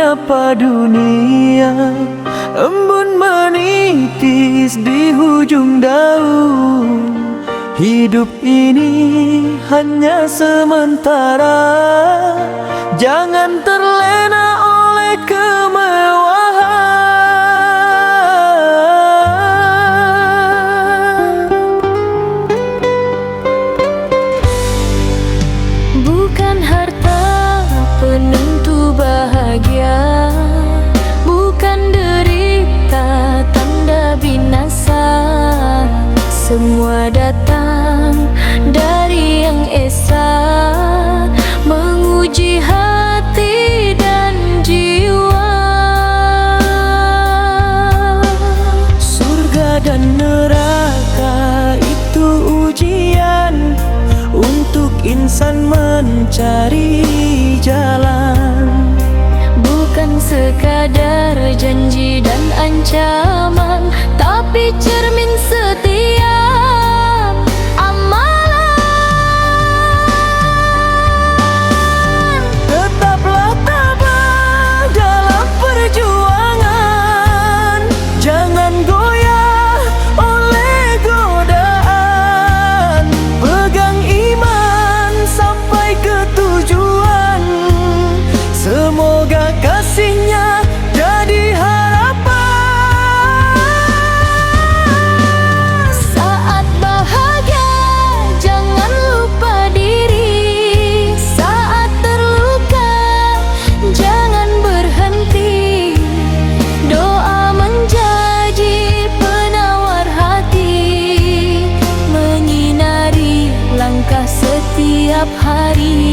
menyapa dunia, embun menitis di hujung daun. Hidup ini hanya sementara, jangan terlena oleh kemewahan. Bukan harta penentu bahagia, bukan derita tanda binasa. Semua datang dari Yang Esa, menguji hati dan jiwa. Surga dan neraka itu ujian untuk insan mencari jalan. Bukan sekadar janji dan ancaman, tapi cermin setiap amalan. Tetaplah tabah dalam perjuangan, jangan goyah oleh godaan. Pegang iman sampai ke tujuan, semoga kasihnya jadi harapan. Saat bahagia jangan lupa diri, saat terluka jangan berhenti. Doa menjadi penawar hati, menyinari langkah setiap hari.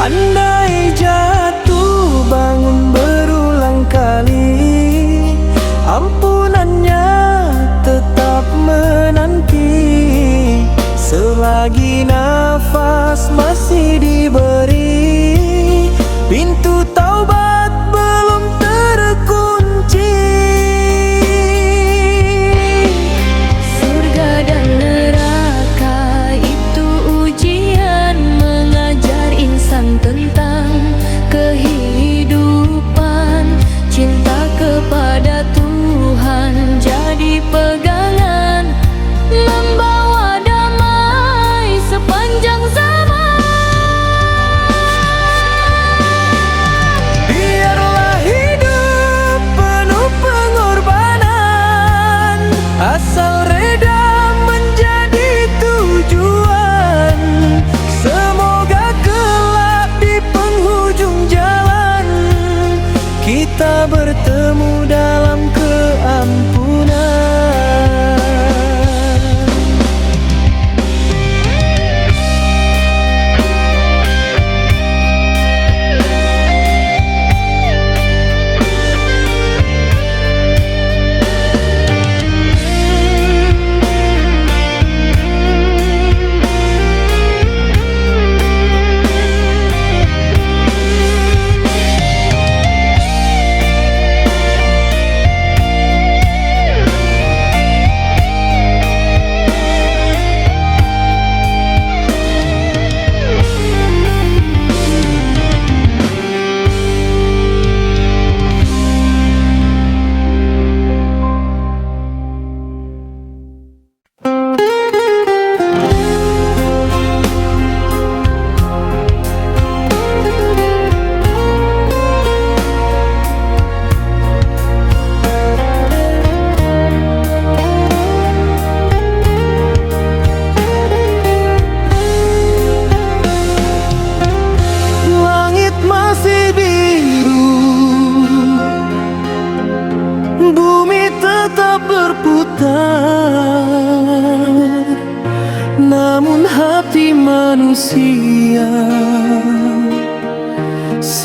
Andai jatuh bangun berulang kali, ampunannya tetap menanti. Selagi nafas masih diberi, pintu taubat belum terkunci. Surga dan neraka itu ujian, mengajar insan tentang kehidupan. Cinta kepada Tuhan jadi pegangan, membawa damai sepanjang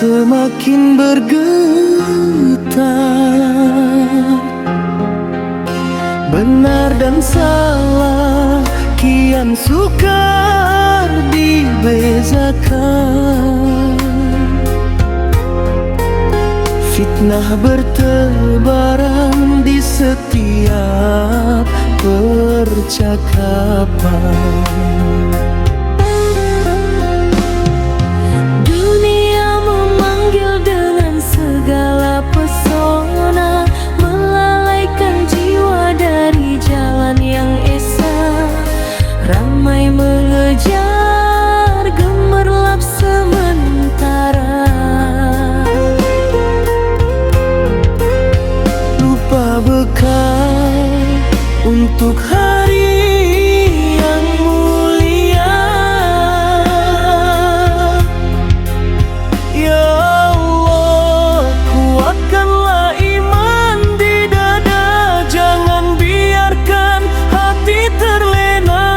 semakin bergetar. Benar dan salah kian sukar dibezakan. Fitnah bertebaran di setiap percakapan. Dunia memanggil dengan segala pesona, melalaikan jiwa dari jalan yang esa. Ramai mengejar gemerlap sementara, lupa bekal untuk hari yang mulia. Ya Allah, kuatkanlah iman di dada, jangan biarkan hati terlena.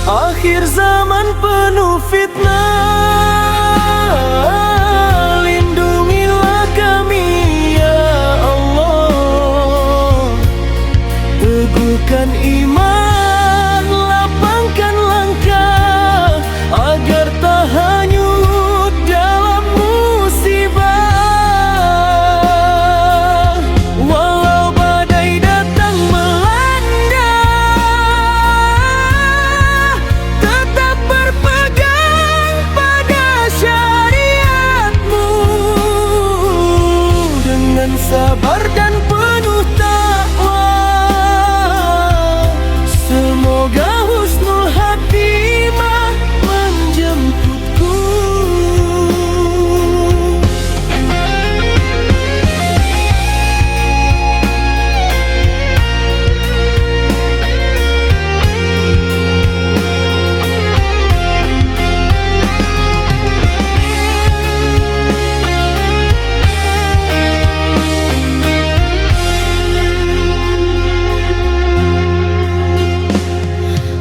Akhir zaman penuh fitnah, lindungilah kami ya Allah. Teguhkan iman, lapangkan langkah, agar tak hanyut dalam musibah. Walau badai datang melanda, tetap berpegang pada syariat-Mu. Dengan sabar dan penuh takwa, semoga husnul khatimah menjemputku.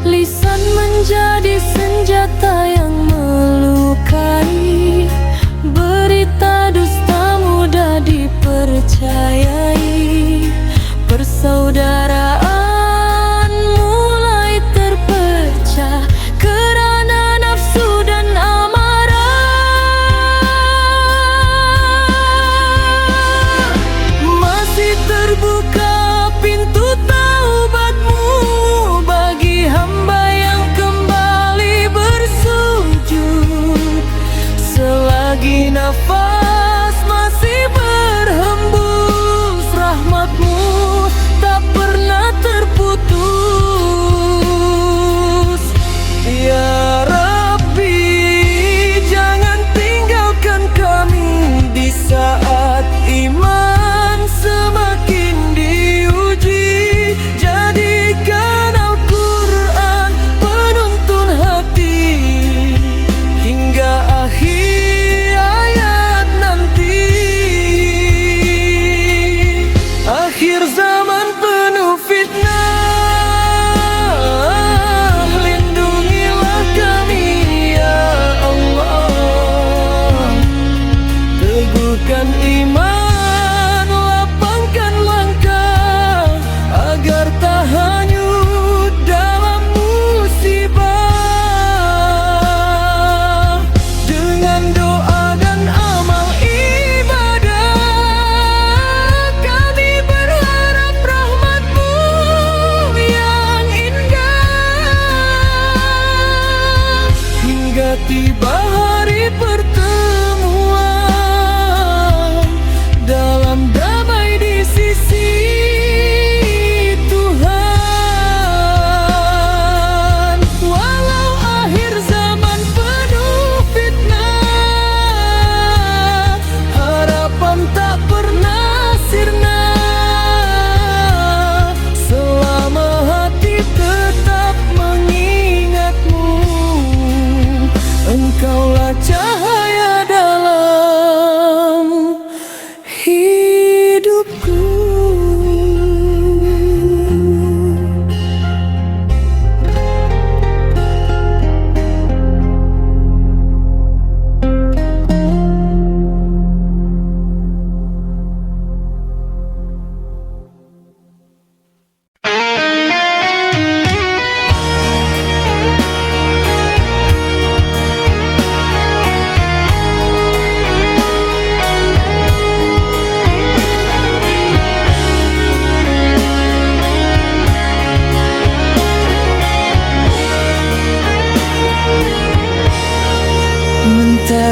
lisan menjadi senjata yang melukai. Berita dusta mudah dipercayai. Persaudaraan mulai terpecah kerana nafsu dan amarah. Masih terbuka pintu taubat-Mu bagi hamba yang kembali bersujud. Selagi nafas masih berhembus, rahmat-Mu tak pernah terputus. Ya Rabbi, jangan tinggalkan kami di saat iman semakin diuji. Jadikan Al-Quran penuntun hati hingga akhir hayat nanti. Akhir zaman penuh fitnah, lindungilah kami ya Allah. Teguhkan iman, lapangkan langkah, agar tak hanyut dalam musibah. Dengan doa dan amal ibadah, kami berharap rahmat-Mu yang indah. Hingga tiba hari pertemuan dalam damai di sisi Tuhan. Walau akhir zaman penuh fitnah, harapan tak pernah sirna. Selama hati tetap mengingat-Mu, Engkaulah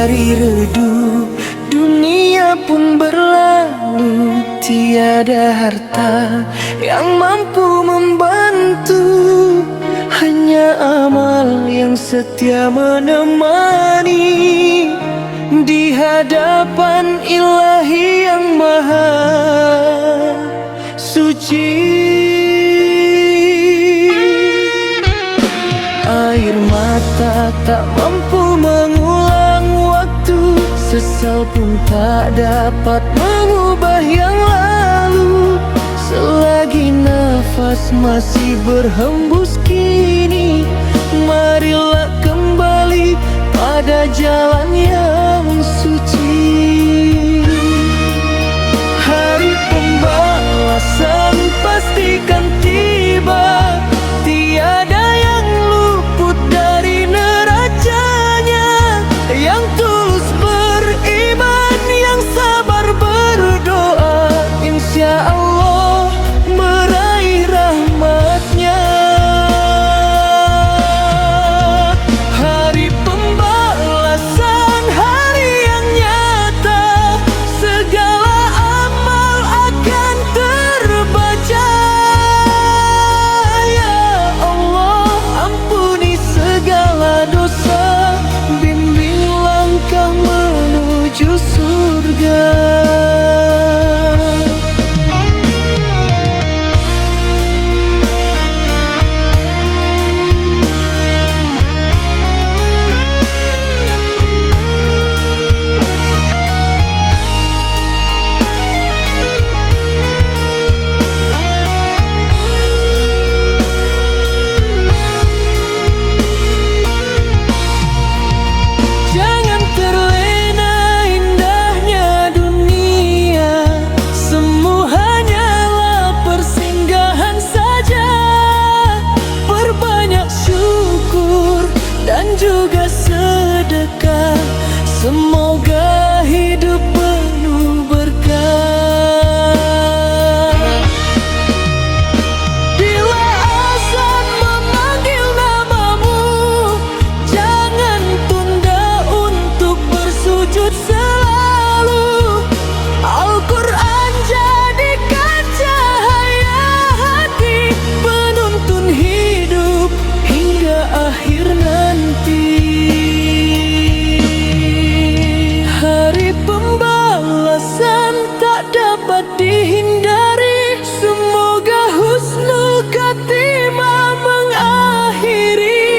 hari redup, dunia pun berlalu. Tiada harta yang mampu membantu, hanya amal yang setia menemani di hadapan Ilahi yang maha suci. Air mata tak mampu mengulang waktu, sesal pun tak dapat mengubah yang lalu. Selagi nafas masih berhembus kini, marilah kembali pada jalan yang suci. Hari pembalasan pastikan tiba, tiada yang luput dari neracanya. Yang tulus beriman, yang sabar berdoa, insya Allah meraih rahmatnya. Hari pembalasan, hari yang nyata, segala amal akan terbaca. Ya Allah, ampuni segala dosa, bimbing langkah menuju surga. Jangan terlena indahnya dunia, semua hanyalah persinggahan saja. Perbanyak syukur dan juga sedekah, semoga hidup penuh berkah. Bila azan memanggil namamu, jangan tunda untuk bersujud selalu. Al-Quran jadikan cahaya hati, penuntun hidup hingga akhir nanti. Hari pembalasan tak dapat dihindari, semoga husnul khatimah mengakhiri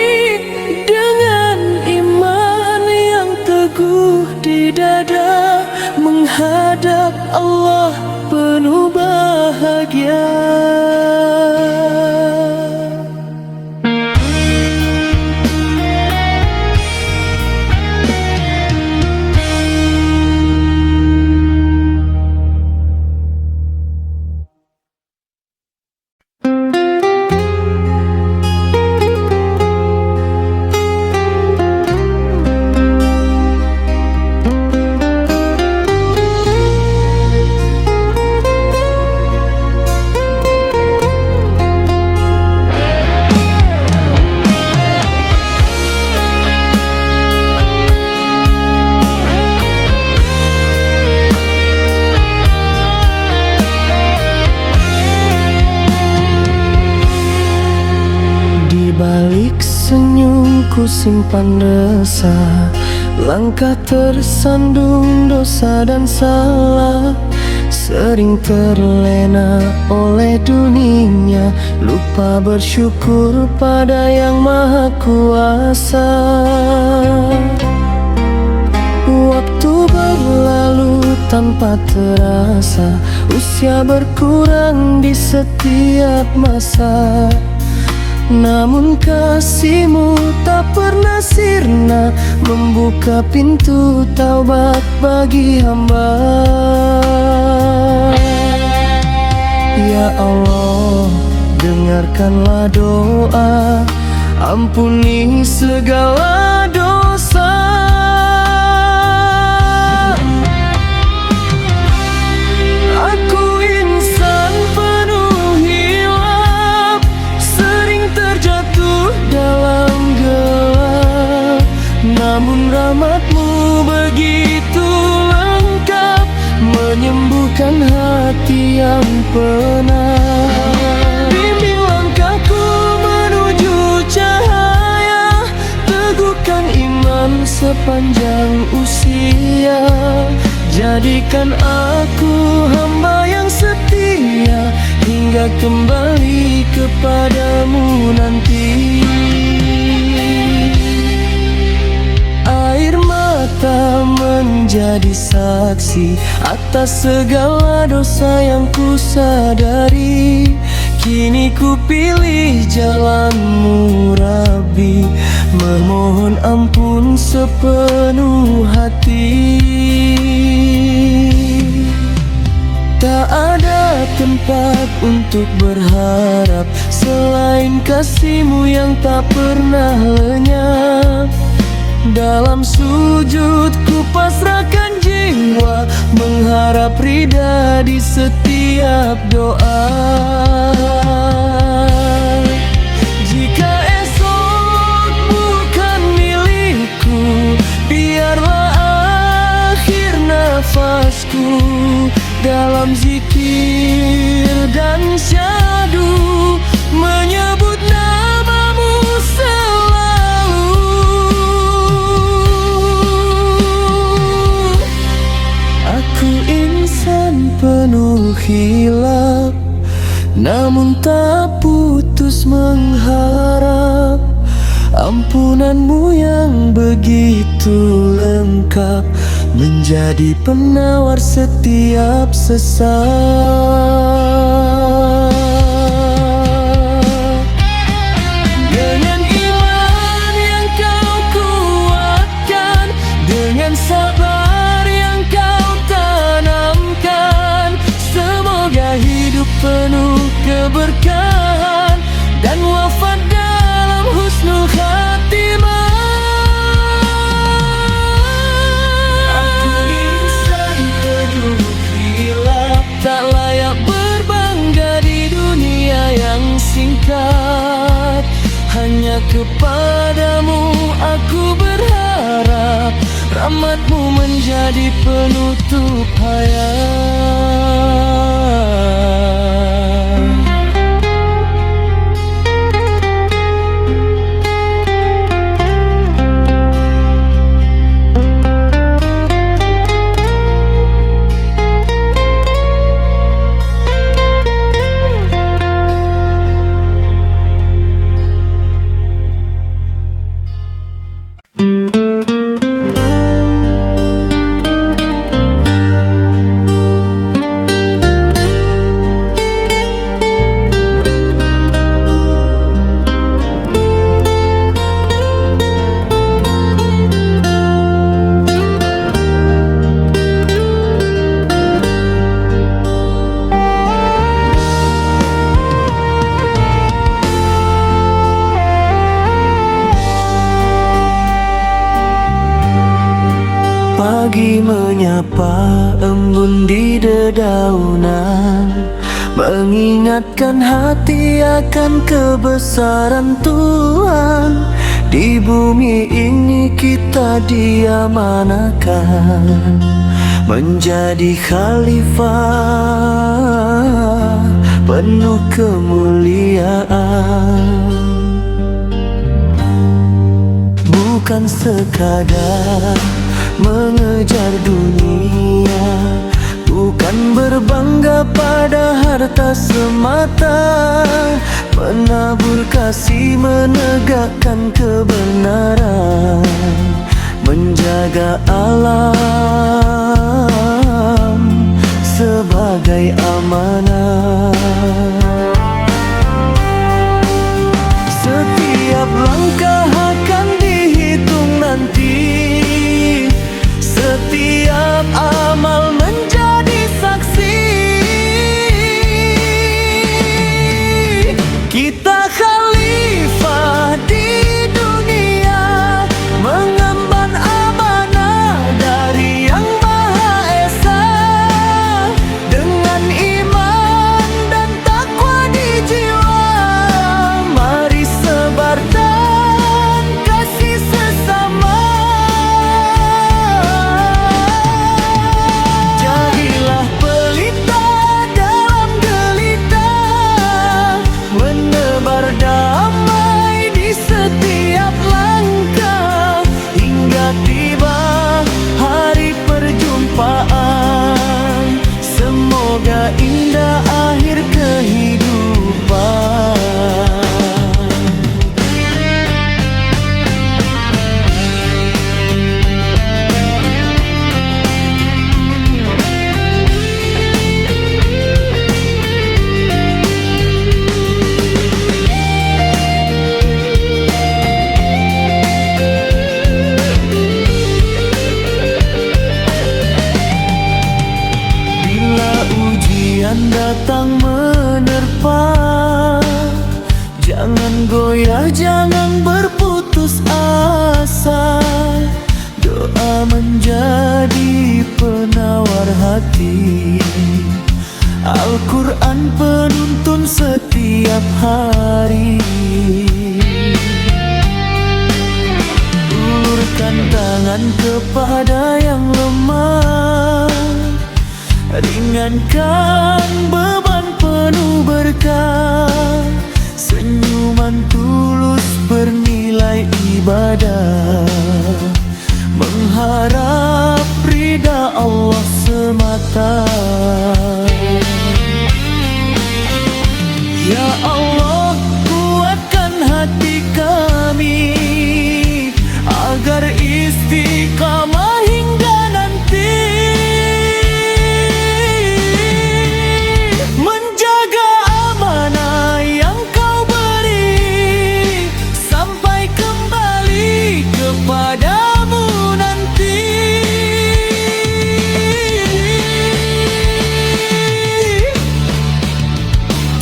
dengan iman yang teguh di dada, menghadap Allah penuh bahagia. Di balik senyumku simpan resah, langkah tersandung dosa dan salah. Sering terlena oleh dunia, lupa bersyukur pada yang maha kuasa. Waktu berlalu tanpa terasa, usia berkurang di setiap masa. Namun kasih-Mu tak pernah sirna, membuka pintu taubat bagi hamba. Ya Allah, dengarkanlah doa, ampuni segala dosa. Aku insan penuh hilap, sering terjatuh dalam gelap. Namun rahmat-Mu begitu lengkap, menyembuhkan hati yang penat. Bimbing langkahku menuju cahaya, teguhkan iman sepanjang usia. Jadikan aku hamba yang setia, hingga kembali kepadamu nanti. Air mata menjadi saksi atas segala dosa yang ku sadari. Kini ku pilih jalanmu Rabbi, memohon ampun sepenuh hati. Tak ada tempat untuk berharap selain kasih-Mu yang tak pernah lenyap. Dalam sujud ku pasrahkan jiwa, mengharap ridha di setiap doa. Jika esok bukan milikku, biarlah akhir nafasku dalam zikir dan syahdu, menyebut nama-Mu selalu. Aku insan penuh khilaf, namun tak putus mengharap ampunan-Mu yang begitu lengkap, menjadi penawar setiap sesat. Dengan iman yang Kau kuatkan, dengan sabar yang Kau tanamkan, semoga hidup penuh keberkahan dan wafat dalam husnul khatimah. Tak layak berbangga di dunia yang singkat, hanya kepadamu aku berharap, rahmat-Mu menjadi penutup hayat. Pagi menyapa embun di dedaunan, mengingatkan hati akan kebesaran Tuhan. Di bumi ini kita diamanakan menjadi khalifah penuh kemuliaan. Bukan sekadar mengejar dunia, bukan berbangga pada harta semata, menabur kasih, menegakkan kebenaran, menjaga alam sebagai amanah. Setiap langkah akan dihitung nanti, setiap amal menjadi saksi. Kita khalifah di dunia, mengemban amanah dari goyah jangan berputus asa. Doa menjadi penawar hati, Al-Quran penuntun setiap hari. Ulurkan tangan kepada yang lemah, ringankan beban penuh berkah. Senyuman tulus bernilai ibadah, mengharap ridha Allah semata. Ya Allah, kuatkan hati kami agar istiqamah hingga nanti, menjaga amanah yang kau beri sampai kembali kepadamu nanti.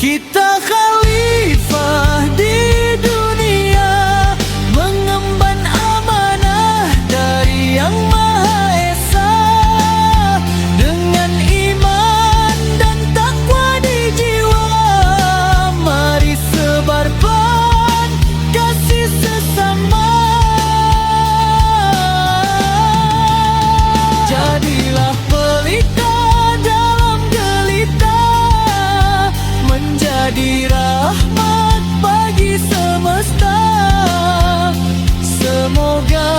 Kita khalifah di dunia, mengemban amanah dari Yang Maha Esa. Dengan iman dan takwa di jiwa, mari sebarkan kasih sesama. Jadilah pelita dalam gelita, menjadi rahmat bagi semesta. Semoga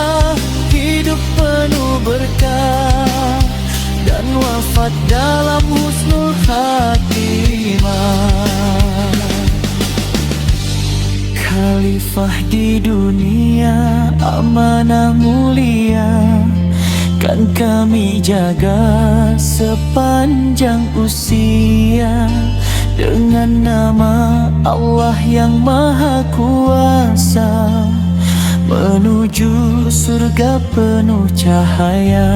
hidup penuh berkah dan wafat dalam husnul khatimah. Khalifah di dunia, amanah mulia kan kami jaga sepanjang usia. Dengan nama Allah yang Maha Kuasa, menuju surga penuh cahaya.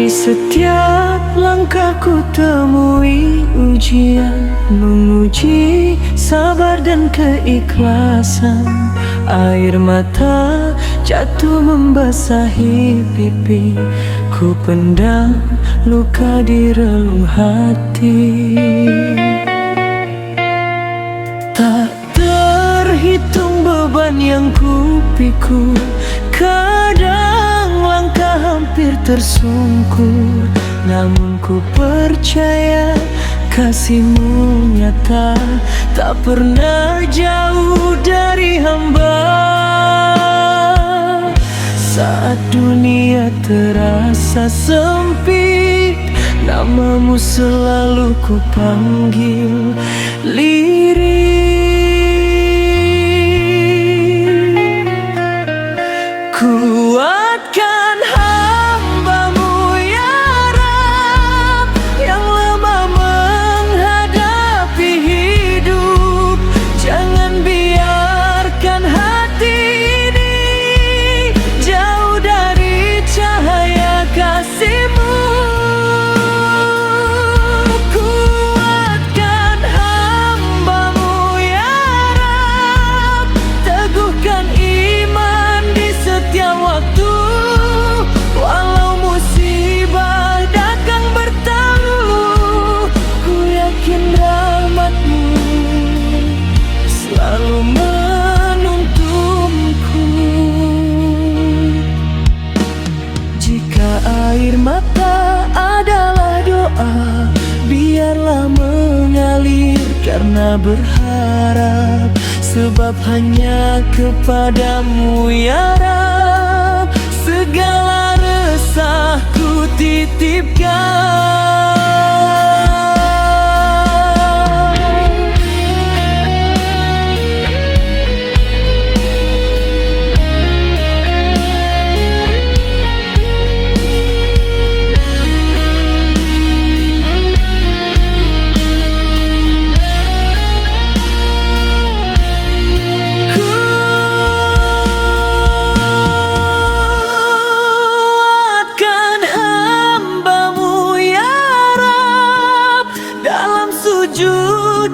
Setiap langkahku temui ujian, menguji sabar dan keikhlasan. Air mata jatuh membasahi pipi, ku pendam luka di relung hati. Tak terhitung beban yang ku pikul, kadang langkah hampir tersungkur. Namun ku percaya kasih-Mu nyata, tak pernah jauh dari hamba. Saat dunia terasa sempit, nama-Mu selalu ku panggil lirik. Kuatkan hamba-Mu ya Rab, yang lemah menghadapi hidup. Jangan biarkan hati ini jauh dari cahaya kasih-Mu. Kuatkan hamba-Mu ya karena berharap, sebab hanya kepadamu ya Rab segala resahku titipkan.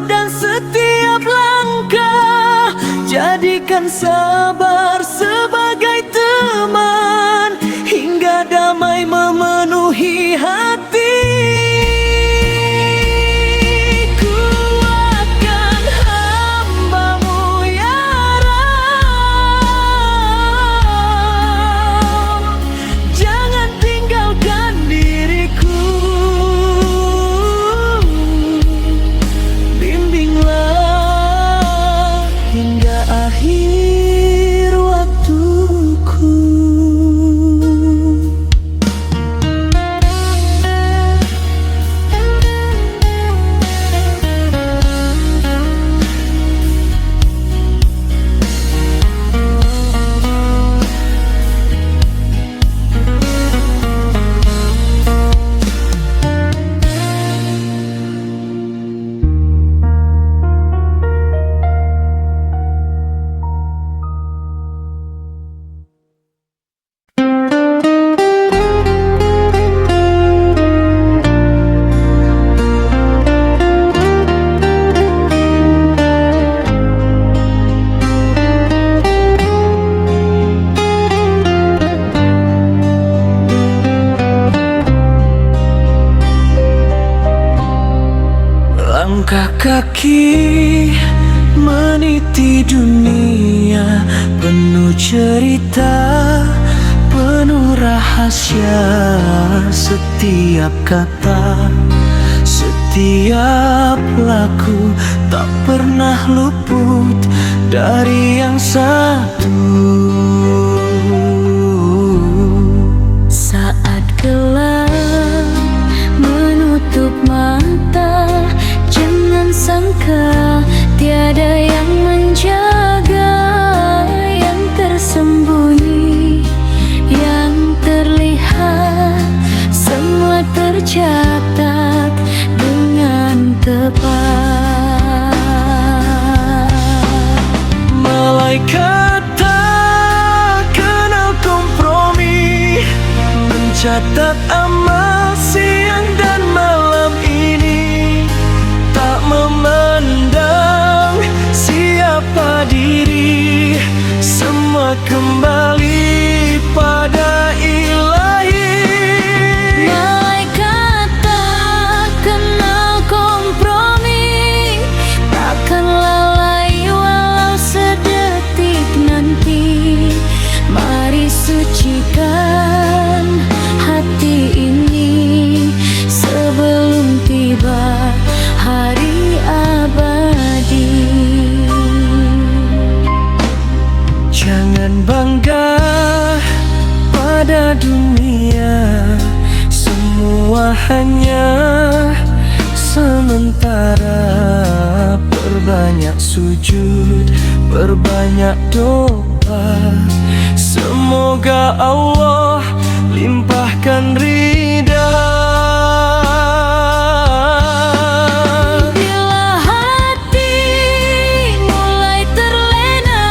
Dan setiap langkah jadikan sabar sebagai teman hingga damai memenuhi hati. Kuatkan hamba-Mu ya Rab, jangan tinggalkan diriku. Akhir waktuku. Langkah kaki meniti dunia, penuh cerita, penuh rahasia. Setiap kata, setiap laku tak pernah luput dari yang satu. Saat gelap menutup mata, jangan sangka tiada yang menjaga. Yang tersembunyi, yang terlihat, semua tercatat dengan tepat. Malaikat tak kenal kompromi, mencatat amal siang dan malam ini, tak memandang siapa diri, semua kembali pada Ilahi. Malaikat tak kenal kompromi, takkan lalai walau sedetik nanti. Mari sucikan hati ini sebelum tiba hari abadi. Jangan bangga pada dunia, semua hanya sementara. Perbanyak sujud, perbanyak doa, semoga Allah limpahkan ridha. Bila hati mulai terlena,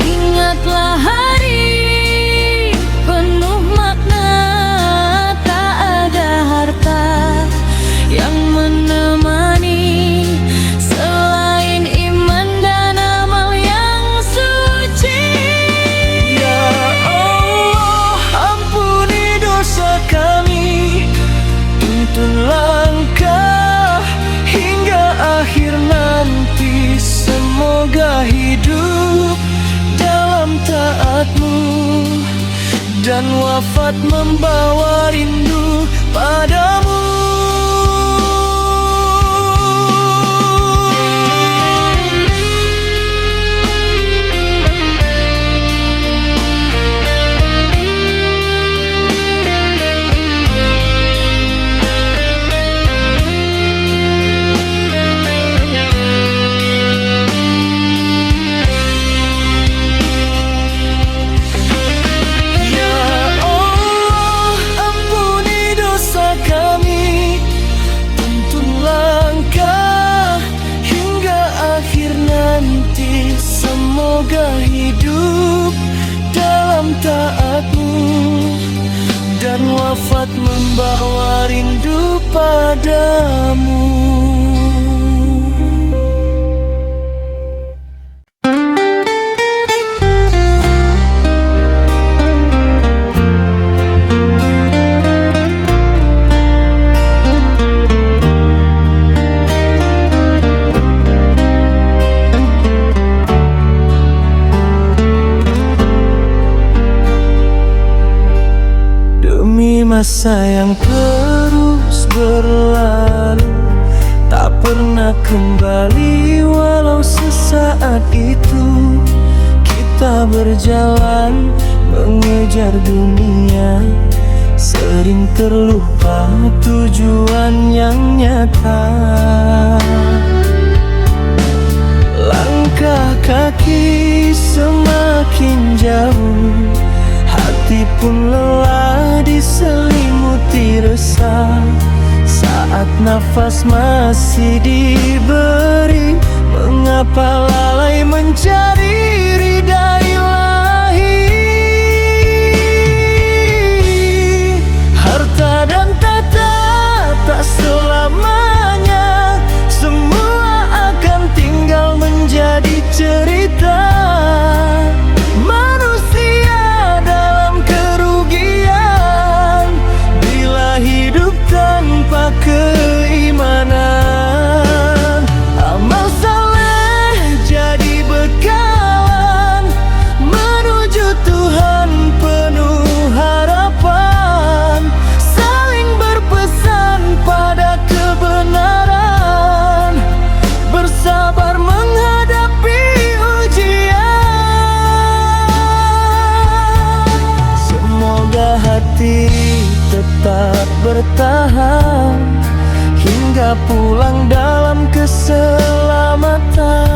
ingatlah hari penuh makna. Tak ada harta yang menemani selain iman dan amal yang suci. Ya Allah, ampuni dosa dapat membawa rindu padamu. Masa yang terus berlalu tak pernah kembali, walau sesaat itu kita berjalan mengejar dunia, sering terlupa tujuan yang nyata. Langkah kaki semakin jauh, hati pun lelah diselimuti resah. Saat nafas masih diberi, mengapa lalai mencari ridha ilahi? Harta dan tata tak selamanya, semua akan tinggal menjadi cerita. Keimanan, amal saleh jadi bekalan menuju Tuhan penuh harapan, saling berpesan pada kebenaran, bersabar menghadapi ujian. Semoga hati tetap bertahan hingga pulang dalam keselamatan.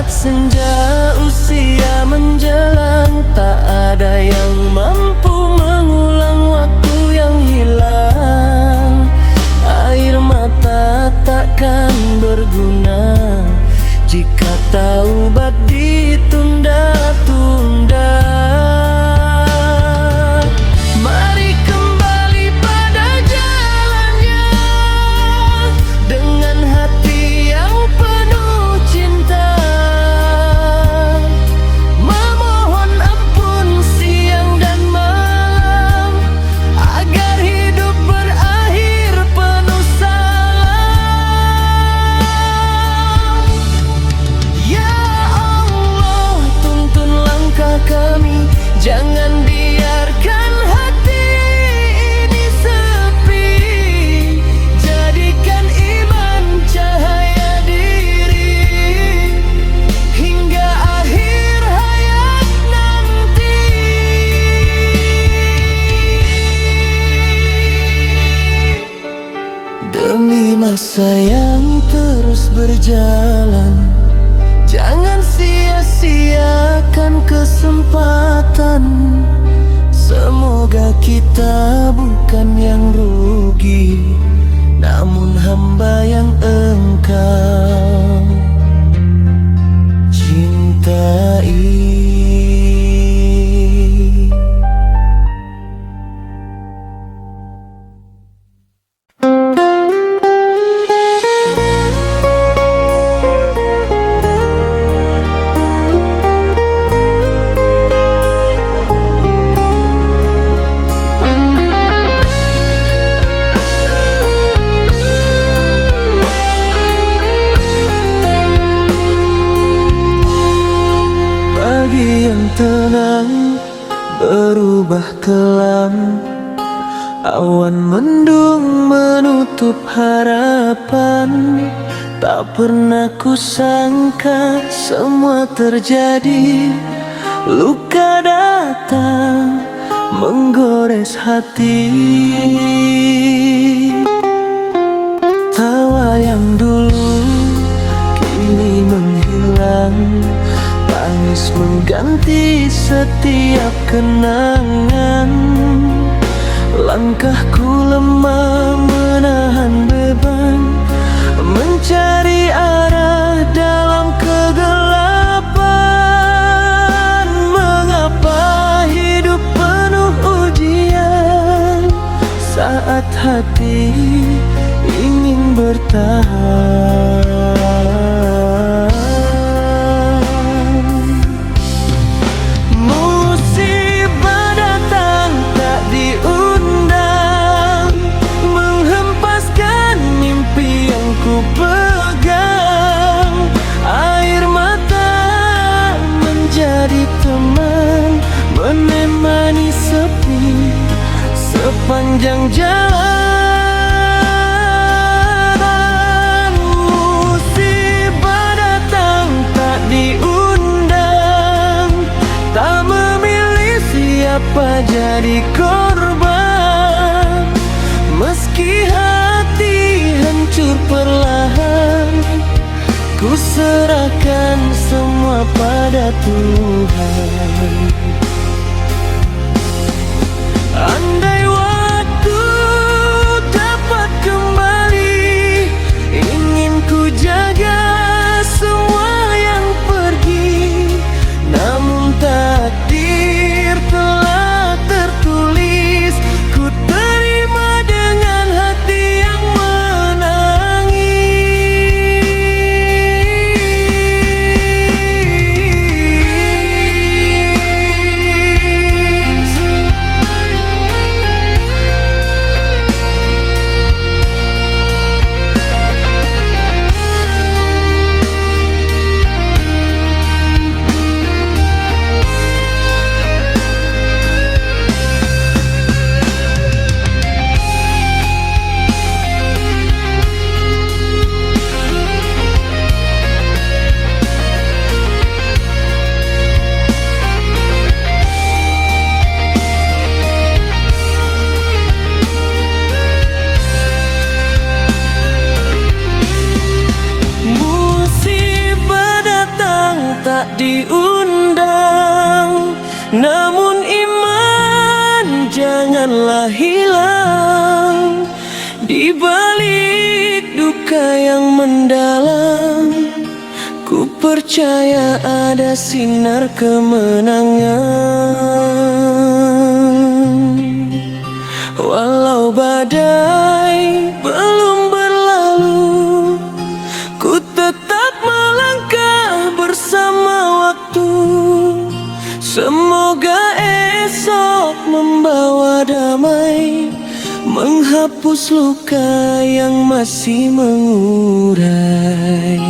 Senja usia menjelang, tak ada yang mampu mengulang waktu yang hilang. Air mata takkan berguna jika taubat ditunda-tunda. Mari kembali pada jalannya dengan hati yang penuh cinta. Jangan biarkan hati ini sepi, jadikan iman cahaya diri hingga akhir hayat nanti. Demi masa yang terus berjalan, jangan sia-siakan kesempatan. Semoga kita bukan yang rugi, namun hamba yang Engkau cintai. Tenang berubah kelam, awan mendung menutup harapan. Tak pernah kusangka semua terjadi luka datang menggores hati. Tawa yang dulu kini menghilang, tangis mengganti setiap kenangan. Langkahku lemah menahan beban, mencari arah dalam kegelapan. Mengapa hidup penuh ujian saat hati ingin bertahan? Musibah datang tak diundang, menghempaskan mimpi yang ku pegang. Air mata menjadi teman, menemani sepi sepanjang jalan. Musibah datang tak diundang, tak memilih siapa jadi korban. Meski hati hancur perlahan, ku serahkan semua pada Tuhan. Andai waktu dapat kembali, ingin ku jaga semua yang pergi. Namun takdir telah tertulis, ku terima dengan hati yang menangis. Musibah datang tak diundang, namun iman janganlah hilang. Di balik duka yang mendalam, ku percaya ada sinar kemenangan. Walau badai belum berlalu, ku tetap melangkah bersama waktu. Semoga esok membawa damai, menghapus luka yang masih mengurai.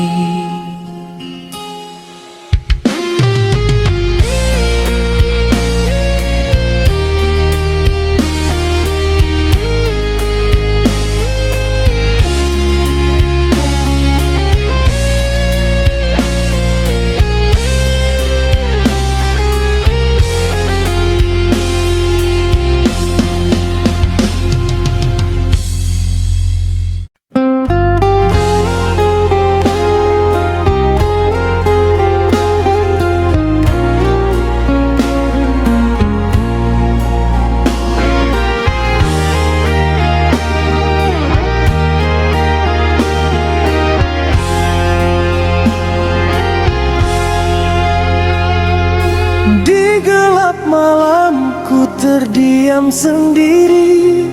Di gelap malam ku terdiam sendiri,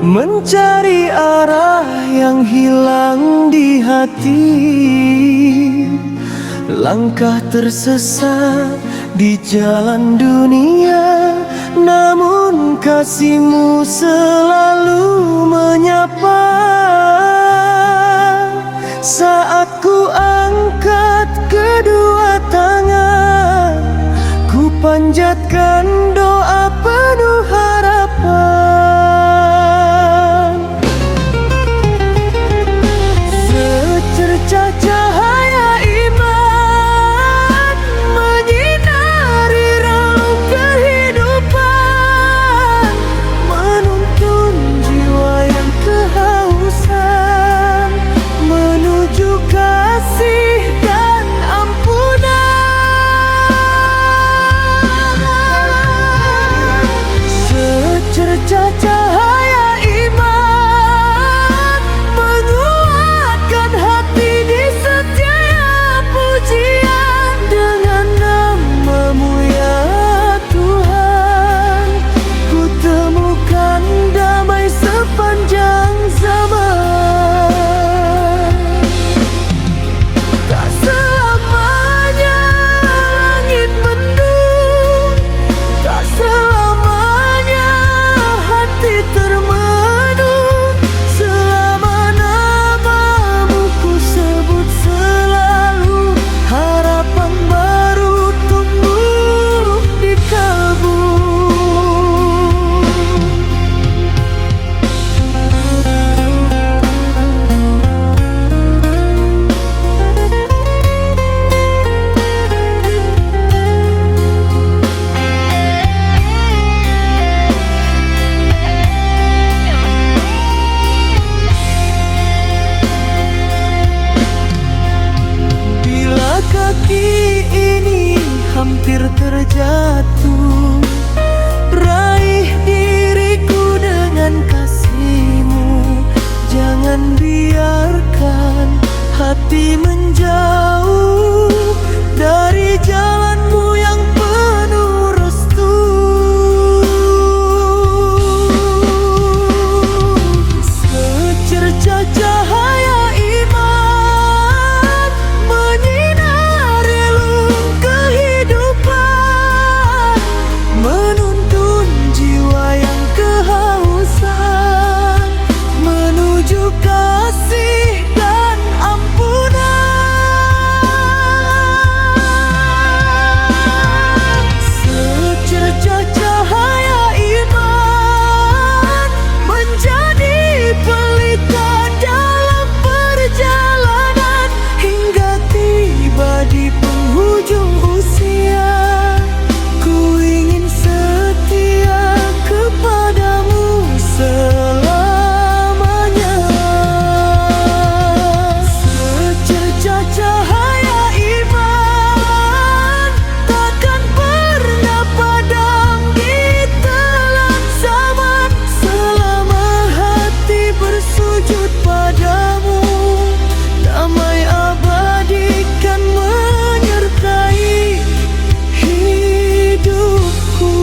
mencari arah yang hilang di hati. Langkah tersesat di jalan dunia, namun kasih-Mu selalu menyapa. Saat ku angkat kedua tangan, ku panjatkan doa penuh harapan. Secercah cahaya iman menyinari hati menjauh dari jalanmu yang penuh restu. Secercah cahaya iman menyinari relung kehidupan, menuntun jiwa yang kehausan menuju kasih dan ampunan. Secercah cahaya iman menjadi pelita dalam perjalanan hingga tiba di penghujung usia. Ku ingin setia kepadamu selamanya. Secercah cahaya iman takkan pernah padam di telan zaman selama hati bersujud padamu. Damai abadi kan menyertai hidupku.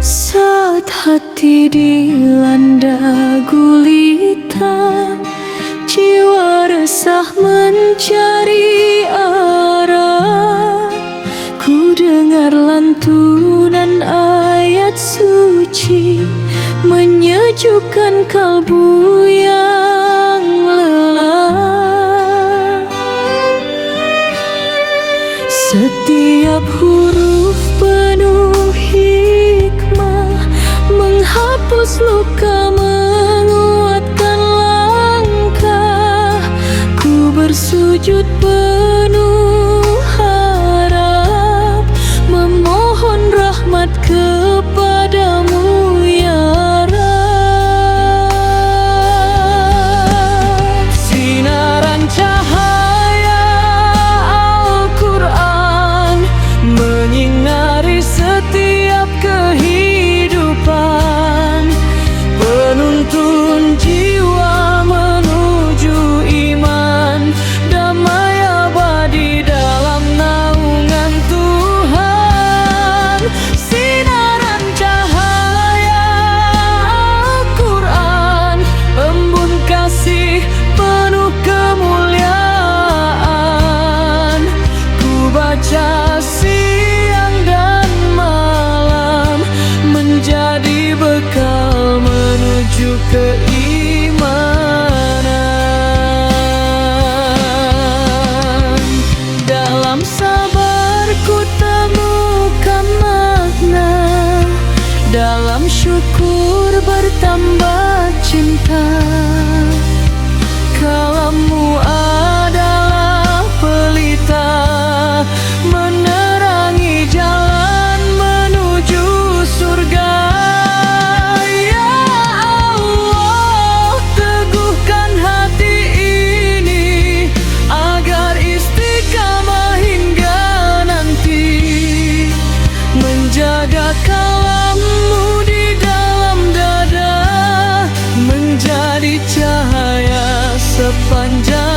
Saat hati dilanda gulita, jiwa resah mencari arah. Ku dengar lantunan ayat suci menyejukkan kalbu yang lelah. Setiap huruf penuh hikmah menghapus luka, menguatkan langkah. Ku bersujud penuh harap, memohon rahmat kepadamu ya Rabb. Sinaran cahaya Al-Quran menyinari setiap kehidupan, penuntun jiwa menuju iman, damai abadi dalam naungan Tuhan. Sinaran cahaya Al-Quran, embun kasih penuh kemuliaan. Ku baca siang dan malam menjadi bekal menuju keimanan. Dalam sabar ku temukan makna, dalam syukur bertambah cinta. Kalammu adalah pelita menerangi jalan menuju surga. Ya Allah, teguhkan hati ini agar istiqamah hingga nanti, menjaga kalammu di dalam dada, menjadi cahaya sepanjang